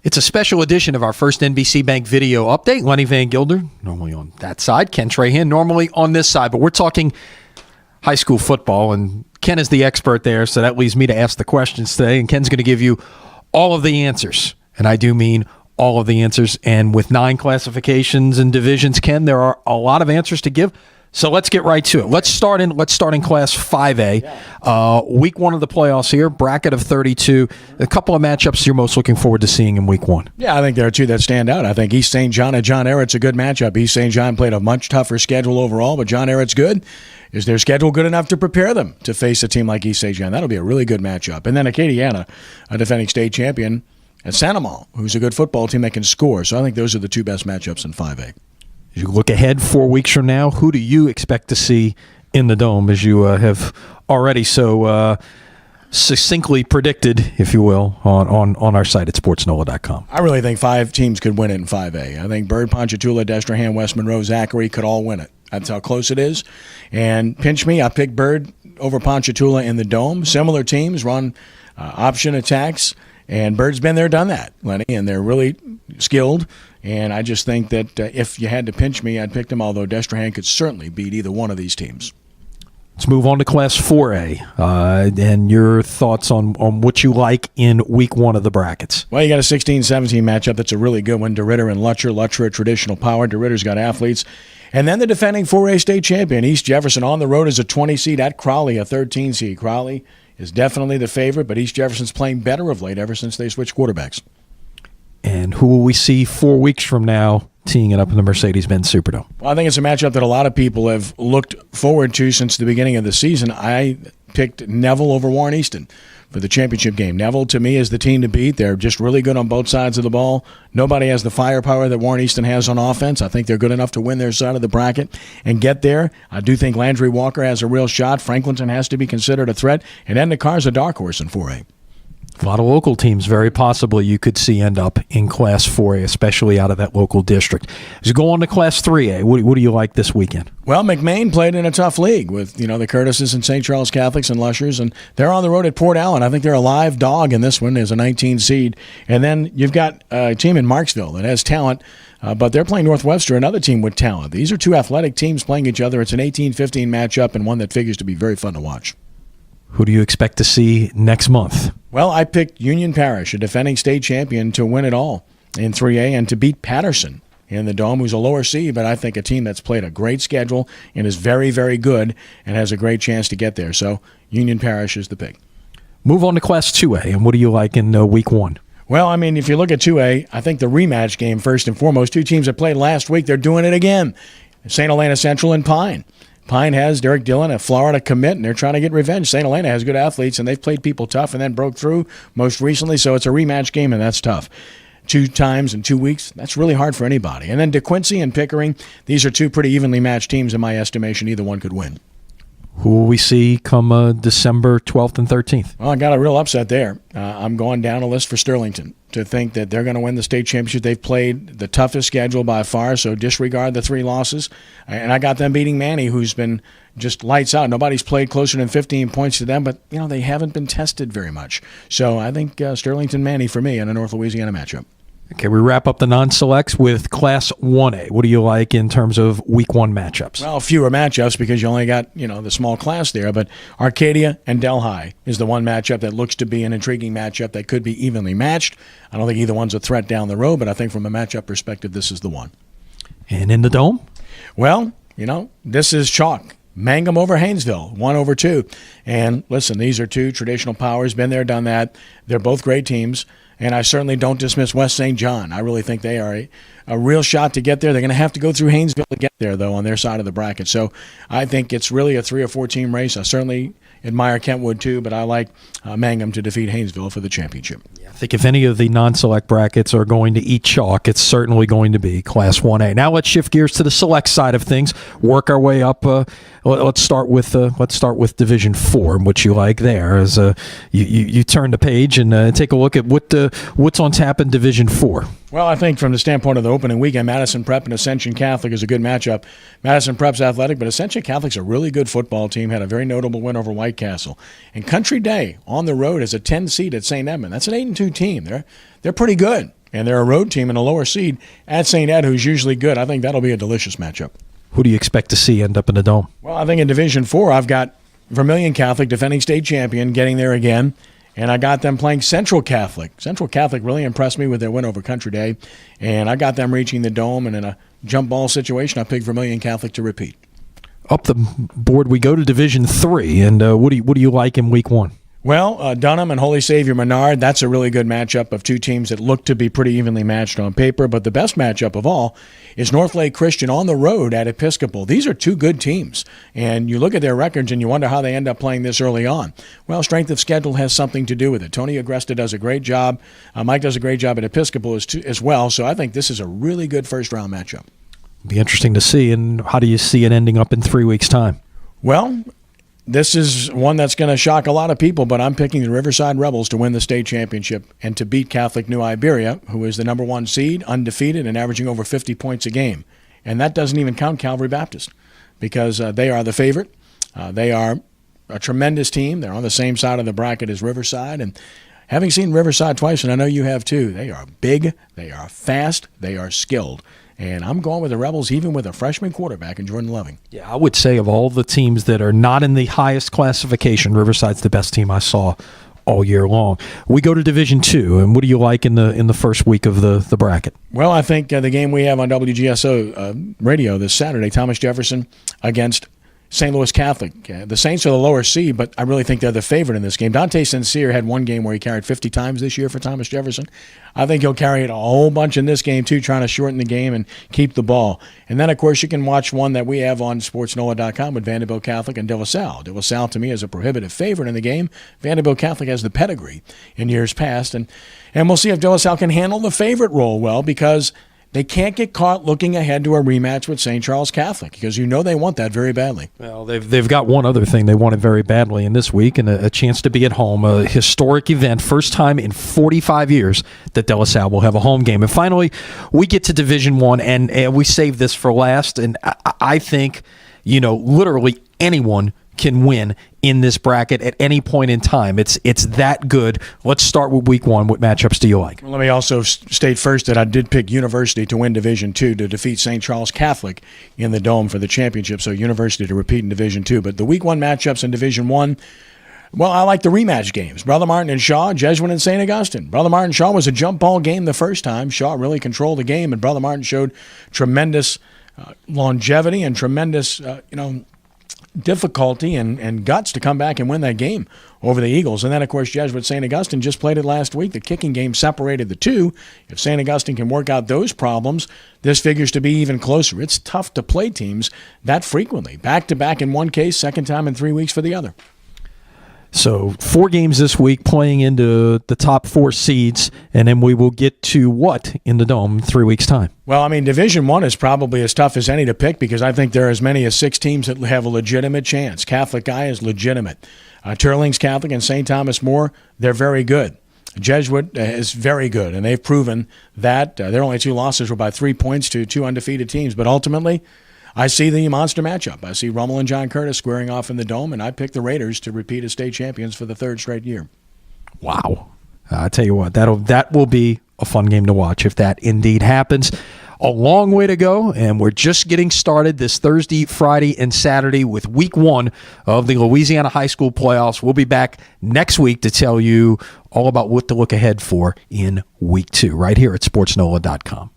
It's a special edition of our first NBC Bank video update. Lenny Vangilder, normally on that side. Ken Trahan, normally on this side. But we're talking high school football, and Ken is the expert there, so that leaves me to ask the questions today. And Ken's going to give you all of the answers. And I do mean all of the answers. And with 9 classifications and divisions, Ken, there are a lot of answers to give. So let's get right to it. Let's start in Class 5A. Week 1 of the playoffs here, bracket of 32. A couple of matchups you're most looking forward to seeing in Week 1. Yeah, I think there are 2 that stand out. I think East St. John and John Ehret's a good matchup. East St. John played a much tougher schedule overall, but John Ehret's good. Is their schedule good enough to prepare them to face a team like East St. John? That'll be a really good matchup. And then Acadiana, a defending state champion, and Sandoval, who's a good football team that can score. So I think those are the 2 best matchups in 5A. As you look ahead 4 weeks from now, who do you expect to see in the Dome, as you have already so succinctly predicted, if you will, on our site at sportsnola.com? I really think 5 teams could win it in 5A. I think Bird, Ponchatoula, Trahan, West Monroe, Zachary could all win it. That's how close it is. And pinch me, I picked Bird over Ponchatoula in the Dome. Similar teams run option attacks, and Bird's been there, done that, Lenny, and they're really skilled. And I just think that if you had to pinch me, I'd pick them, although Trahan could certainly beat either one of these teams. Let's move on to Class 4A and your thoughts on what you like in Week 1 of the brackets. Well, you got a 16-17 matchup that's a really good one. DeRidder and Lutcher. Lutcher, a traditional power. DeRidder's got athletes. And then the defending 4A state champion, East Jefferson, on the road as a 20 seed at Crowley, a 13 seed. Crowley is definitely the favorite, but East Jefferson's playing better of late ever since they switched quarterbacks. And who will we see 4 weeks from now teeing it up in the Mercedes-Benz Superdome? Well, I think it's a matchup that a lot of people have looked forward to since the beginning of the season. I picked Neville over Warren Easton for the championship game. Neville, to me, is the team to beat. They're just really good on both sides of the ball. Nobody has the firepower that Warren Easton has on offense. I think they're good enough to win their side of the bracket and get there. I do think Landry Walker has a real shot. Franklinton has to be considered a threat. And Endicar's a dark horse in 4A. A lot of local teams very possibly you could see end up in Class 4A, especially out of that local district. As you go on to Class 3A, what do you like this weekend? Well, McMain played in a tough league with, the Curtises and St. Charles Catholics and Lushers, and they're on the road at Port Allen. I think they're a live dog in this one as a 19 seed. And then you've got a team in Marksville that has talent, but they're playing Northwebster, another team with talent. These are 2 athletic teams playing each other. It's an 18-15 matchup and one that figures to be very fun to watch. Who do you expect to see next month? Well, I picked Union Parish, a defending state champion, to win it all in 3A and to beat Patterson in the Dome, who's a lower seed, but I think a team that's played a great schedule and is very, very good and has a great chance to get there. So Union Parish is the pick. Move on to Class 2A, and what do you like in Week 1? Well, I mean, if you look at 2A, I think the rematch game first and foremost. 2 teams that played last week, they're doing it again. St. Helena Central and Pine. Pine has Derek Dillon, a Florida commit, and they're trying to get revenge. St. Helena has good athletes, and they've played people tough and then broke through most recently, so it's a rematch game, and that's tough. 2 times in 2 weeks, that's really hard for anybody. And then DeQuincy and Pickering, these are 2 pretty evenly matched teams in my estimation. Either one could win. Who will we see come December 12th and 13th? Well, I got a real upset there. I'm going down a list for Sterlington to think that they're going to win the state championship. They've played the toughest schedule by far, so disregard the 3 losses. And I got them beating Manny, who's been just lights out. Nobody's played closer than 15 points to them, but they haven't been tested very much. So I think Sterlington Manny for me in a North Louisiana matchup. Okay, we wrap up the non-selects with Class 1A. What do you like in terms of Week 1 matchups? Well, fewer matchups because you only got, the small class there. But Arcadia and Delhi is the one matchup that looks to be an intriguing matchup that could be evenly matched. I don't think either one's a threat down the road, but I think from a matchup perspective, this is the one. And in the Dome? Well, this is chalk. Mangum over Haynesville, 1-2. And listen, these are 2 traditional powers. Been there, done that. They're both great teams. And I certainly don't dismiss West St. John. I really think they are a real shot to get there. They're going to have to go through Haynesville to get there, though, on their side of the bracket. So I think it's really a 3 or 4 team race. I certainly admire Kentwood, too, but I like Mangum to defeat Haynesville for the championship. I think if any of the non-select brackets are going to eat chalk, it's certainly going to be Class 1A. Now let's shift gears to the select side of things. Work our way up. Let's start with Division 4, and what you like there. As you turn the page and take a look at what's on tap in Division 4. Well, I think from the standpoint of the opening weekend, Madison Prep and Ascension Catholic is a good matchup. Madison Prep's athletic, but Ascension Catholic's a really good football team, had a very notable win over White Castle. And Country Day on the road is a 10 seed at St. Edmund. That's an 8-2 team. They're pretty good. and they're a road team in a lower seed at St. Ed, who's usually good. I think that'll be a delicious matchup. Who do you expect to see end up in the Dome? Well, I think in Division 4, I've got Vermilion Catholic, defending state champion, getting there again. And I got them playing Central Catholic. Central Catholic really impressed me with their win over Country Day. And I got them reaching the Dome. And in a jump ball situation, I picked Vermilion Catholic to repeat. Up the board we go to Division 3. And what do you like in Week 1? Well, Dunham and Holy Savior Menard, that's a really good matchup of two teams that look to be pretty evenly matched on paper. But the best matchup of all is North Lake Christian on the road at Episcopal. These are two good teams. And you look at their records and you wonder how they end up playing this early on. Well, strength of schedule has something to do with it. Tony Agresta does a great job. Mike does a great job at Episcopal as well. So I think this is a really good first-round matchup. Be interesting to see. And how do you see it ending up in 3 weeks' time? Well, this is one that's going to shock a lot of people, but I'm picking the Riverside Rebels to win the state championship and to beat Catholic New Iberia, who is the number 1 seed, undefeated, and averaging over 50 points a game. And that doesn't even count Calvary Baptist because they are the favorite. They are a tremendous team. They're on the same side of the bracket as Riverside. And having seen Riverside twice, and I know you have too, they are big, they are fast, they are skilled. And I'm going with the Rebels, even with a freshman quarterback in Jordan Loving. Yeah, I would say of all the teams that are not in the highest classification, Riverside's the best team I saw all year long. We go to Division 2, and what do you like in the first week of the bracket? Well, I think the game we have on WGSO radio this Saturday, Thomas Jefferson against St. Louis Catholic. The Saints are the lower seed, but I really think they're the favorite in this game. Dante Sincere had one game where he carried 50 times this year for Thomas Jefferson. I think he'll carry it a whole bunch in this game, too, trying to shorten the game and keep the ball. And then, of course, you can watch one that we have on sportsnola.com with Vanderbilt Catholic and De La Salle. De La Salle, to me, is a prohibitive favorite in the game. Vanderbilt Catholic has the pedigree in years past. And we'll see if De La Salle can handle the favorite role well, because they can't get caught looking ahead to a rematch with St. Charles Catholic, because you know they want that very badly. Well, they've got one other thing they wanted very badly in this week, and a chance to be at home, a historic event, first time in 45 years that De La Salle will have a home game. And finally, we get to Division 1, and we saved this for last, and I think, literally anyone can win in this bracket at any point in time. It's that good. Let's start with Week 1. What matchups do you like? Well, let me also state first that I did pick University to win Division 2 to defeat St. Charles Catholic in the Dome for the championship, so University to repeat in Division 2. But the Week 1 matchups in Division 1, well, I like the rematch games. Brother Martin and Shaw, Jesuit and St. Augustine. Brother Martin Shaw was a jump ball game the first time. Shaw really controlled the game, and Brother Martin showed tremendous longevity and tremendous, difficulty and guts to come back and win that game over the Eagles. And then, of course, Jesuit St. Augustine just played it last week. The kicking game separated the two. If St. Augustine can work out those problems, this figures to be even closer. It's tough to play teams that frequently. Back-to-back in one case, second time in 3 weeks for the other. So 4 games this week playing into the top 4 seeds, and then we will get to what in the Dome in 3 weeks' time? Well, I mean, Division 1 is probably as tough as any to pick, because I think there are as many as 6 teams that have a legitimate chance. Catholic Guy is legitimate. Turlings Catholic and St. Thomas More, they're very good. Jesuit is very good, and they've proven that. Their only 2 losses were by 3 points to 2 undefeated teams. But ultimately, I see the monster matchup. I see Rummel and John Curtis squaring off in the Dome, and I pick the Raiders to repeat as state champions for the 3rd straight year. Wow. I tell you what, that will be a fun game to watch if that indeed happens. A long way to go, and we're just getting started this Thursday, Friday, and Saturday with Week 1 of the Louisiana High School Playoffs. We'll be back next week to tell you all about what to look ahead for in Week 2 right here at sportsnola.com.